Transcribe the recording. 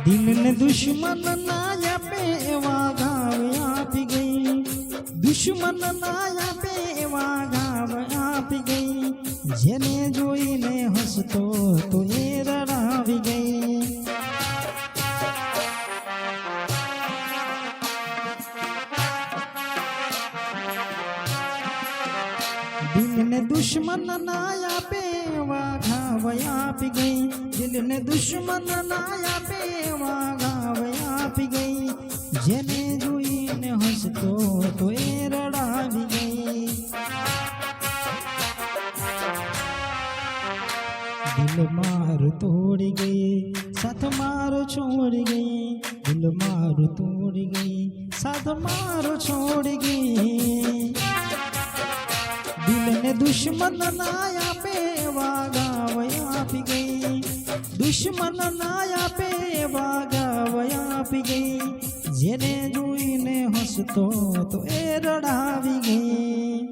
દિલ ને દુશ્મન ના આપે એવા ઘાવ આપી ગઈ, દુશ્મન ના આપે એવા ઘાવ આપી ગઈ, જેને જોઈને હસતો તો એ રડાવી ગઈ। દિલ ને દુશ્મન ના આપે એવા ઘાવ આપી ગઈ, દિલ ને દુશ્મન ના આપે એવા ઘાવ આપી ગઈ, જેને જોઈને હસતો તો એ રડાવી ગઈ। દિલ મારું તોડી ગઈ, સાથ મારો છોડી ગઈ, દિલ મારું તોડી ગઈ, સાથ મારો છોડી ગઈ। દિલ ને દુશ્મન ના આપે એવા ઘાવ આપી ગઈ, દુશ્મન ના આપે એવા ઘાવ આપી ગઈ, જેને જોઈને હસતો તો એ રડાવી ગઈ।